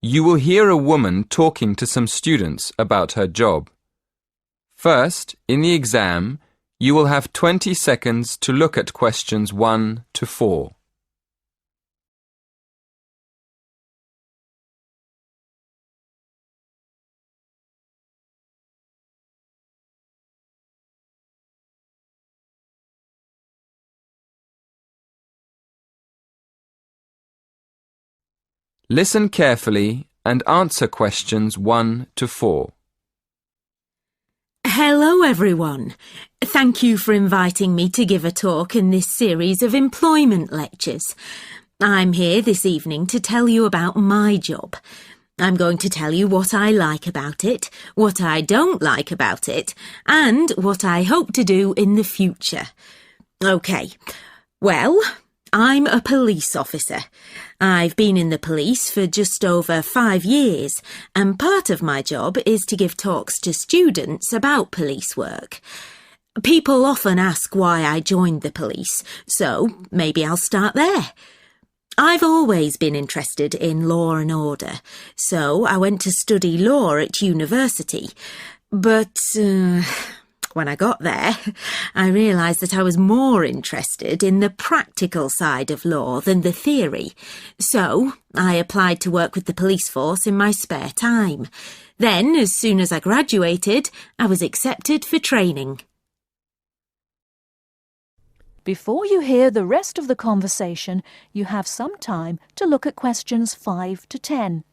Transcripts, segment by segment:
You will hear a woman talking to some students about her job. First, in the exam, you will have 20 seconds to look at questions 1 to 4. Listen carefully and answer questions 1 to 4. Hello everyone. Thank you for inviting me to give a talk in this series of employment lectures. I'm here this evening to tell you about my job. I'm going to tell you what I like about it, what I don't like about it, and what I hope to do in the future. Okay, well, I'm a police officer. I've been in the police for just over 5 years, and part of my job is to give talks to students about police work. People often ask why I joined the police, so maybe I'll start there. I've always been interested in law and order, so I went to study law at university. But when I got there, I realised that I was more interested in the practical side of law than the theory. So I applied to work with the police force in my spare time. Then, as soon as I graduated, I was accepted for training. Before you hear the rest of the conversation, you have some time to look at questions 5 to 10.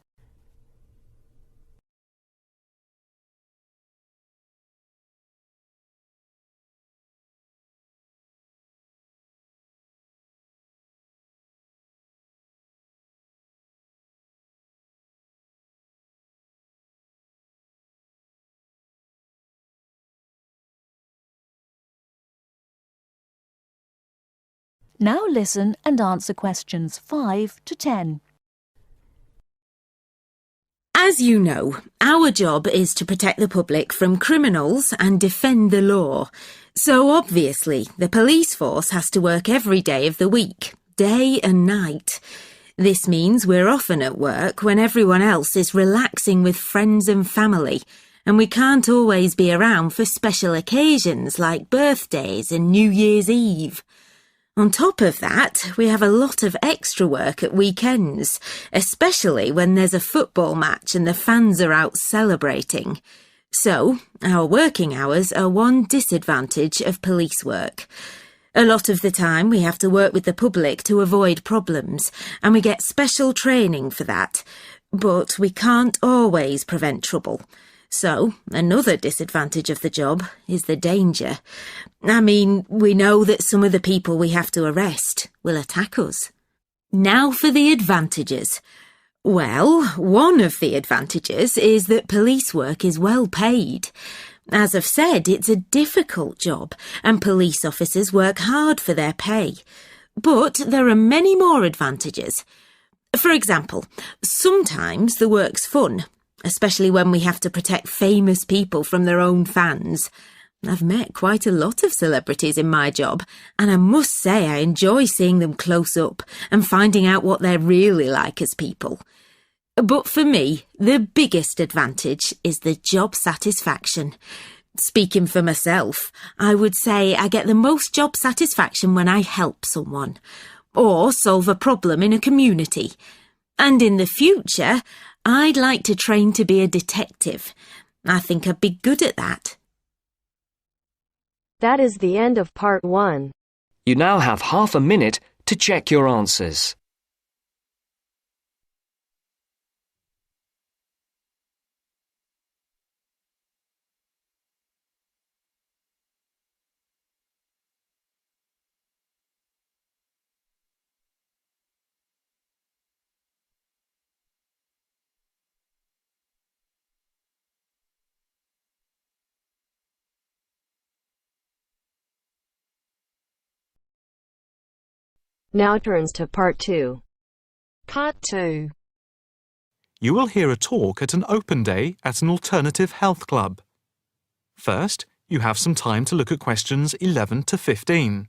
Now listen and answer questions 5 to 10. As you know, our job is to protect the public from criminals and defend the law. So obviously, the police force has to work every day of the week, day and night. This means we're often at work when everyone else is relaxing with friends and family, and we can't always be around for special occasions like birthdays and New Year's Eve. On top of that, we have a lot of extra work at weekends, especially when there's a football match and the fans are out celebrating. So, our working hours are one disadvantage of police work. A lot of the time we have to work with the public to avoid problems, and we get special training for that. But we can't always prevent trouble. So, another disadvantage of the job is the danger. I mean, we know that some of the people we have to arrest will attack us. Now for the advantages. Well, one of the advantages is that police work is well paid. As I've said, it's a difficult job, and police officers work hard for their pay. But there are many more advantages. For example, sometimes the work's fun, especially when we have to protect famous people from their own fans. I've met quite a lot of celebrities in my job, and I must say I enjoy seeing them close up and finding out what they're really like as people. But for me, the biggest advantage is the job satisfaction. Speaking for myself, I would say I get the most job satisfaction when I help someone, or solve a problem in a community. And in the future, I'd like to train to be a detective. I think I'd be good at that. That is the end of part 1. You now have half a minute to check your answers. Now turns to part 2. Part 2. You will hear a talk at an open day at an alternative health club. First, you have some time to look at questions 11 to 15.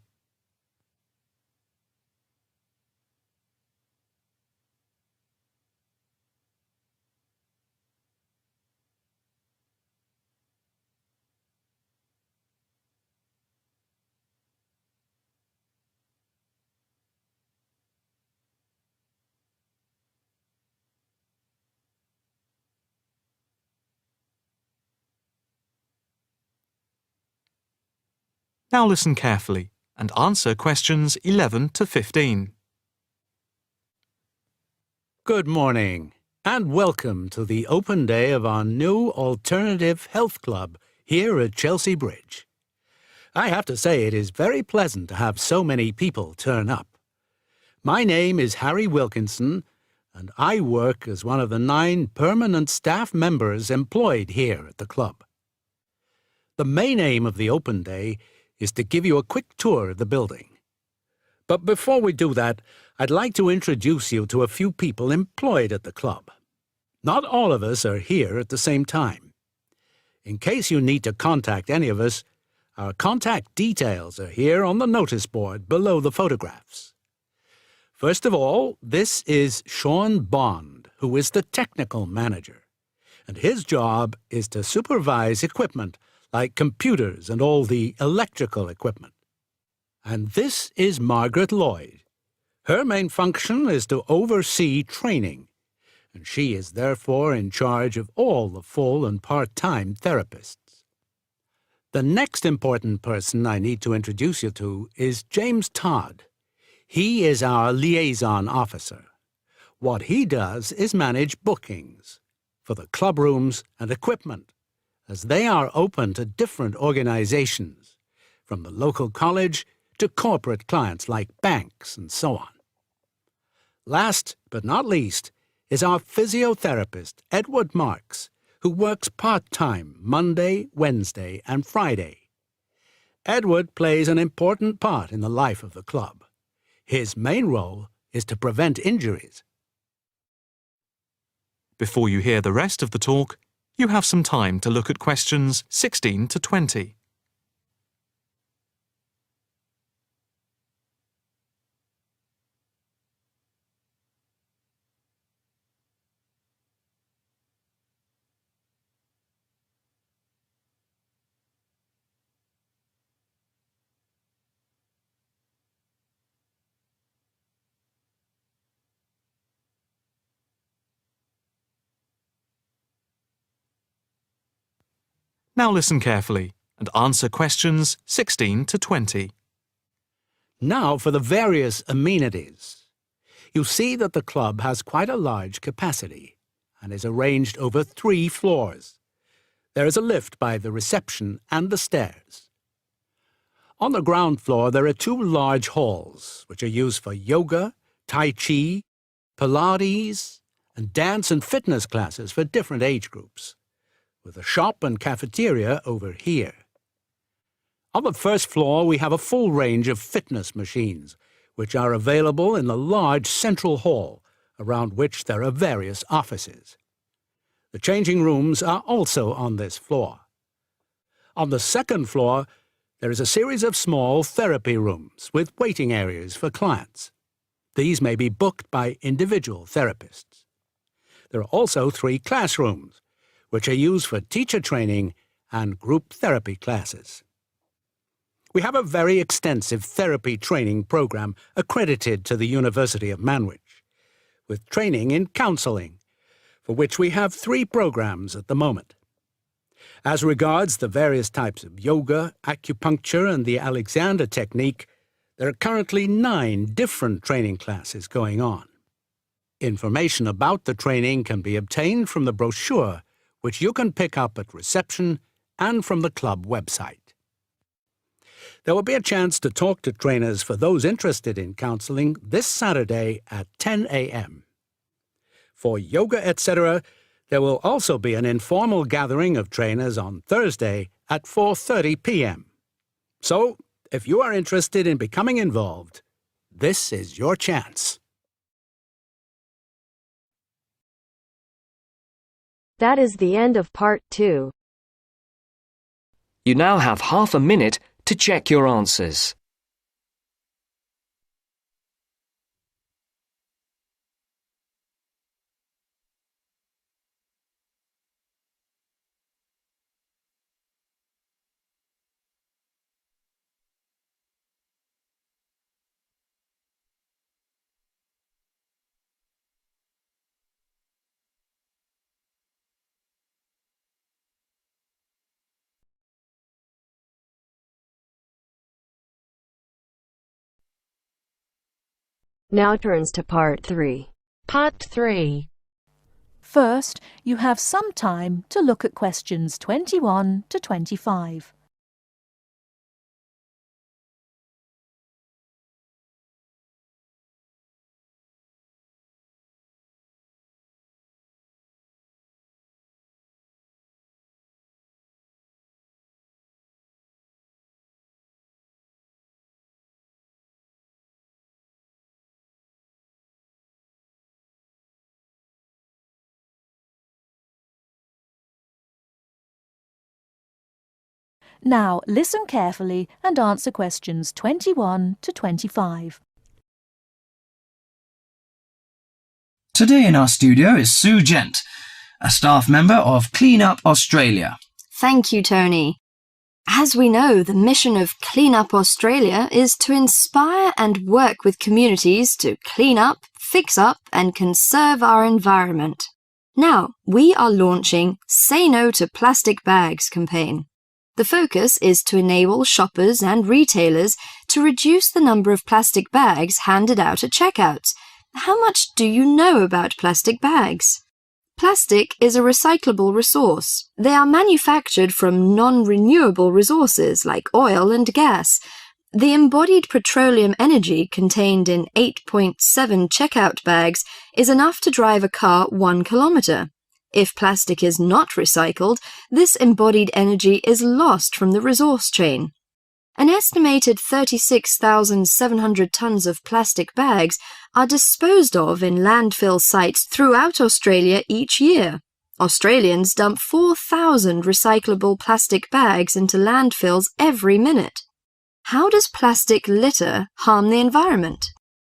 Now listen carefully and answer questions 11 to 15. Good morning and welcome to the open day of our new alternative health club here at Chelsea Bridge. I have to say it is very pleasant to have so many people turn up. My name is Harry Wilkinson and I work as one of the 9 permanent staff members employed here at the club. The main aim of the open day is to give you a quick tour of the building. But before we do that, I'd like to introduce you to a few people employed at the club. Not all of us are here at the same time. In case you need to contact any of us, our contact details are here on the notice board below the photographs. First of all, this is Sean Bond, who is the technical manager, and his job is to supervise equipment like computers and all the electrical equipment. And this is Margaret Lloyd. Her main function is to oversee training, and she is therefore in charge of all the full and part-time therapists. The next important person I need to introduce you to is James Todd. He is our liaison officer. What he does is manage bookings for the club rooms and equipment, as they are open to different organizations, from the local college to corporate clients like banks and so on. Last but not least is our physiotherapist, Edward Marks, who works part-time Monday, Wednesday and Friday. Edward plays an important part in the life of the club. His main role is to prevent injuries. Before you hear the rest of the talk, you have some time to look at questions 16 to 20. Now listen carefully and answer questions 16 to 20. Now for the various amenities. You see that the club has quite a large capacity and is arranged over 3 floors. There is a lift by the reception and the stairs. On the ground floor there are 2 large halls which are used for yoga, tai chi, Pilates, and dance and fitness classes for different age groups, with a shop and cafeteria over here. On the first floor we have a full range of fitness machines, which are available in the large central hall, around which there are various offices. The changing rooms are also on this floor. On the second floor there is a series of small therapy rooms with waiting areas for clients. These may be booked by individual therapists. There are also 3 classrooms, which are used for teacher training and group therapy classes. We have a very extensive therapy training program accredited to the University of Manwich, with training in counselling, for which we have 3 programs at the moment. As regards the various types of yoga, acupuncture and the Alexander technique, there are currently 9 different training classes going on. Information about the training can be obtained from the brochure, which you can pick up at reception and from the club website. There will be a chance to talk to trainers for those interested in counselling this Saturday at 10 a.m. For yoga, etc., there will also be an informal gathering of trainers on Thursday at 4:30 p.m. So, if you are interested in becoming involved, this is your chance. That is the end of part 2. You now have half a minute to check your answers. Now turns to part 3. Part 3. First, you have some time to look at questions 21 to 25. Now listen carefully and answer questions 21 to 25. Today in our studio is Sue Gent, a staff member of Clean Up Australia. Thank you, Tony. As we know, the mission of Clean Up Australia is to inspire and work with communities to clean up, fix up and conserve our environment. Now, we are launching Say No to Plastic Bags campaign. The focus is to enable shoppers and retailers to reduce the number of plastic bags handed out at checkouts. How much do you know about plastic bags? Plastic is a recyclable resource. They are manufactured from non-renewable resources like oil and gas. The embodied petroleum energy contained in 8.7 checkout bags is enough to drive a car 1 kilometre. If plastic is not recycled, this embodied energy is lost from the resource chain. An estimated 36,700 tonnes of plastic bags are disposed of in landfill sites throughout Australia each year. Australians dump 4,000 recyclable plastic bags into landfills every minute. How does plastic litter harm the environment?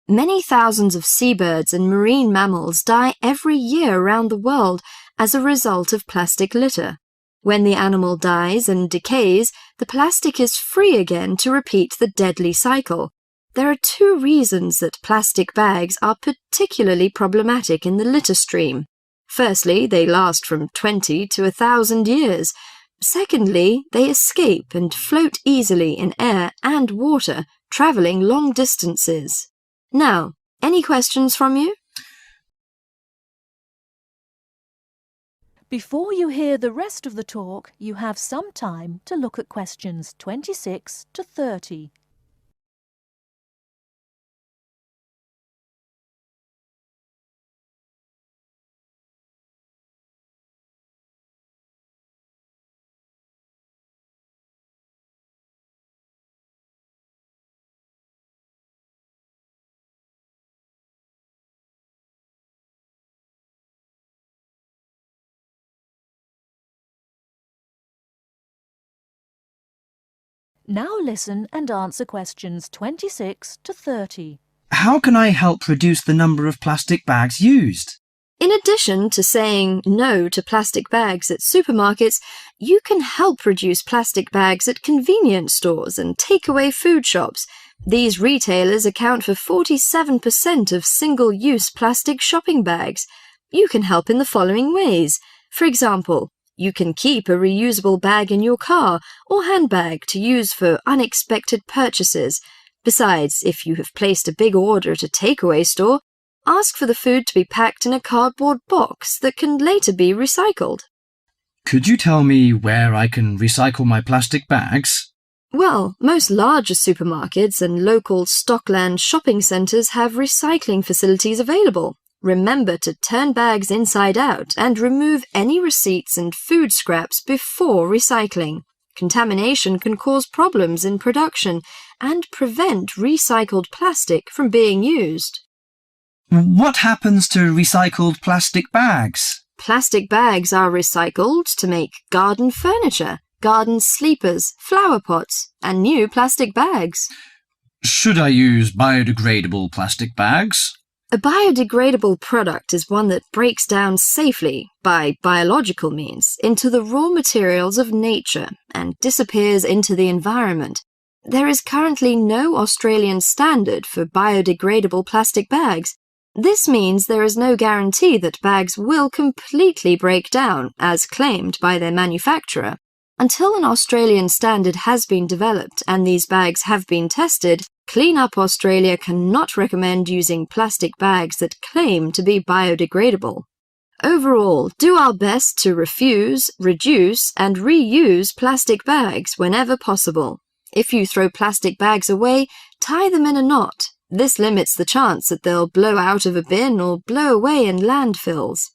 Many thousands of seabirds and marine mammals die every year around the world as a result of plastic litter. When the animal dies and decays, the plastic is free again to repeat the deadly cycle. There are 2 reasons that plastic bags are particularly problematic in the litter stream. Firstly, they last from 20 to 1,000 years. Secondly, they escape and float easily in air and water, travelling long distances. Now, any questions from you? Before you hear the rest of the talk, you have some time to look at questions 26 to 30. Now listen and answer questions 26 to 30. How can I help reduce the number of plastic bags used? In addition to saying no to plastic bags at supermarkets, you can help reduce plastic bags at convenience stores and takeaway food shops. These retailers account for 47% of single-use plastic shopping bags. You can help in the following ways. For example, you can keep a reusable bag in your car or handbag to use for unexpected purchases. Besides, if you have placed a big order at a takeaway store, ask for the food to be packed in a cardboard box that can later be recycled. Could you tell me where I can recycle my plastic bags? Well, most larger supermarkets and local Stockland shopping centres have recycling facilities available. Remember to turn bags inside out and remove any receipts and food scraps before recycling. Contamination can cause problems in production and prevent recycled plastic from being used. What happens to recycled plastic bags? Plastic bags are recycled to make garden furniture, garden sleepers, flower pots, and new plastic bags. Should I use biodegradable plastic bags? A biodegradable product is one that breaks down safely, by biological means, into the raw materials of nature and disappears into the environment. There is currently no Australian standard for biodegradable plastic bags. This means there is no guarantee that bags will completely break down, as claimed by their manufacturer. Until an Australian standard has been developed and these bags have been tested, Clean Up Australia cannot recommend using plastic bags that claim to be biodegradable. Overall, do our best to refuse, reduce, and reuse plastic bags whenever possible. If you throw plastic bags away, tie them in a knot. This limits the chance that they'll blow out of a bin or blow away in landfills.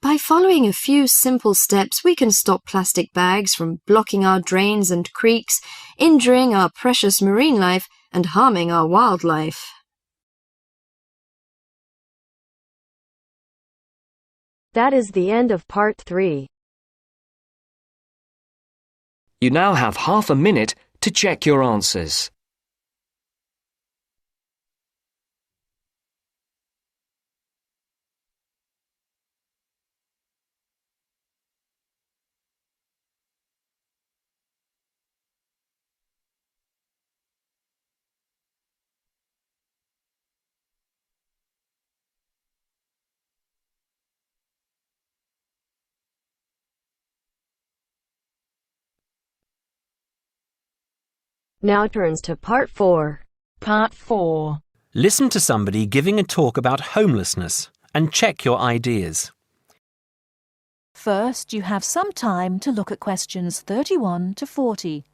By following a few simple steps, we can stop plastic bags from blocking our drains and creeks, injuring our precious marine life, and harming our wildlife. That is the end of part 3. You now have half a minute to check your answers. Now turns to part 4. Part 4. Listen to somebody giving a talk about homelessness and check your ideas. First, you have some time to look at questions 31 to 40.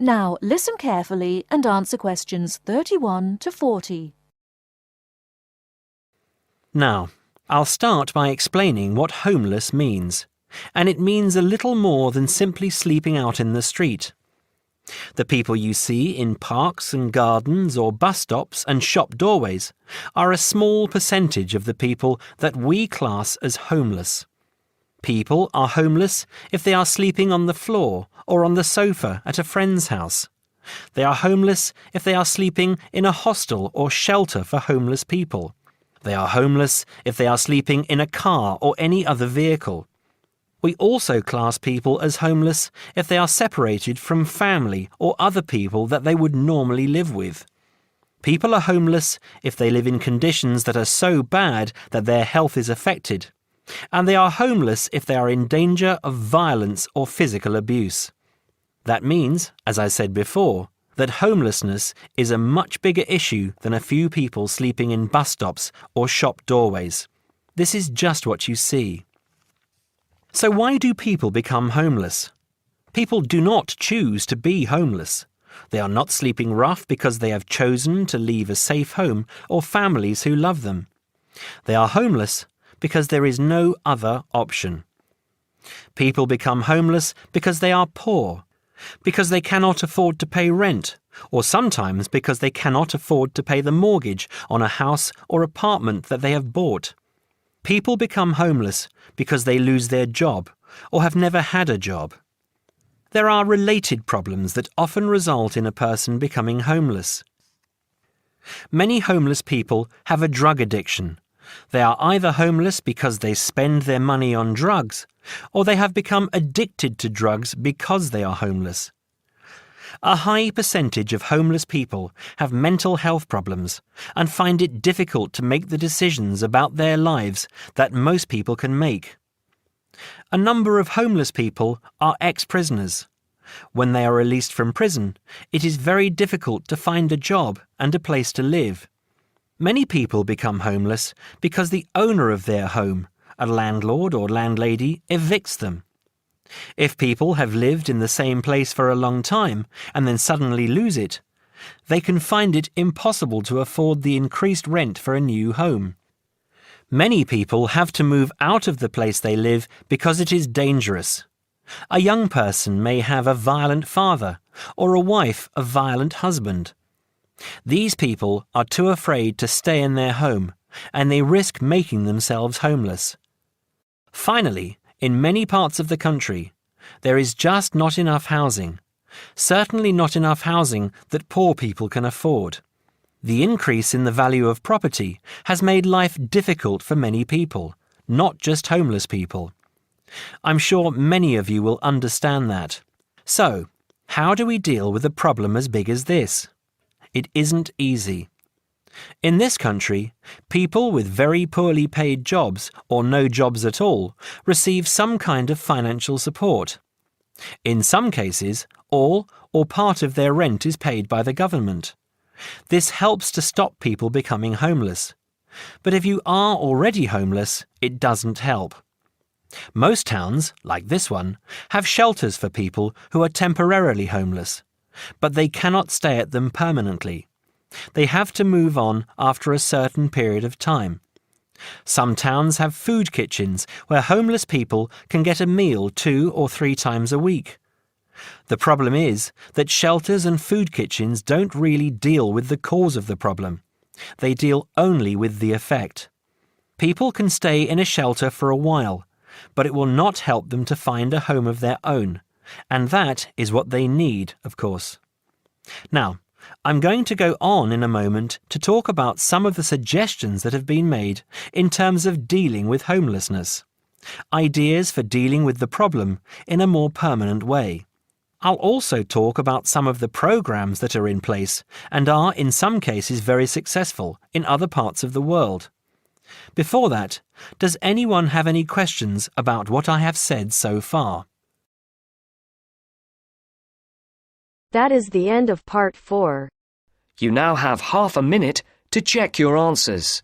Now listen carefully and answer questions 31 to 40. Now, I'll start by explaining what homeless means, and it means a little more than simply sleeping out in the street. The people you see in parks and gardens or bus stops and shop doorways are a small percentage of the people that we class as homeless. People are homeless if they are sleeping on the floor or on the sofa at a friend's house. They are homeless if they are sleeping in a hostel or shelter for homeless people. They are homeless if they are sleeping in a car or any other vehicle. We also class people as homeless if they are separated from family or other people that they would normally live with. People are homeless if they live in conditions that are so bad that their health is affected. And they are homeless if they are in danger of violence or physical abuse. That means, as I said before, that homelessness is a much bigger issue than a few people sleeping in bus stops or shop doorways. This is just what you see. So why do people become homeless? People do not choose to be homeless. They are not sleeping rough because they have chosen to leave a safe home or families who love them. They are homeless because there is no other option. People become homeless because they are poor, because they cannot afford to pay rent, or sometimes because they cannot afford to pay the mortgage on a house or apartment that they have bought. People become homeless because they lose their job or have never had a job. There are related problems that often result in a person becoming homeless. Many homeless people have a drug addiction. They are either homeless because they spend their money on drugs, or they have become addicted to drugs because they are homeless. A high percentage of homeless people have mental health problems and find it difficult to make the decisions about their lives that most people can make. A number of homeless people are ex-prisoners. When they are released from prison, it is very difficult to find a job and a place to live. Many people become homeless because the owner of their home, a landlord or landlady, evicts them. If people have lived in the same place for a long time and then suddenly lose it, they can find it impossible to afford the increased rent for a new home. Many people have to move out of the place they live because it is dangerous. A young person may have a violent father or a wife a violent husband. These people are too afraid to stay in their home and they risk making themselves homeless. Finally, in many parts of the country, there is just not enough housing, certainly not enough housing that poor people can afford. The increase in the value of property has made life difficult for many people, not just homeless people. I'm sure many of you will understand that. So, how do we deal with a problem as big as this? It isn't easy. In this country, people with very poorly paid jobs or no jobs at all receive some kind of financial support. In some cases, all or part of their rent is paid by the government. This helps to stop people becoming homeless. But if you are already homeless, it doesn't help. Most towns, like this one, have shelters for people who are temporarily homeless, but they cannot stay at them permanently. They have to move on after a certain period of time. Some towns have food kitchens where homeless people can get a meal 2 or 3 times a week. The problem is that shelters and food kitchens don't really deal with the cause of the problem. They deal only with the effect. People can stay in a shelter for a while, but it will not help them to find a home of their own, and that is what they need, of course. Now, I'm going to go on in a moment to talk about some of the suggestions that have been made in terms of dealing with homelessness. Ideas for dealing with the problem in a more permanent way. I'll also talk about some of the programs that are in place and are in some cases very successful in other parts of the world. Before that, does anyone have any questions about what I have said so far? That is the end of part 4. You now have half a minute to check your answers.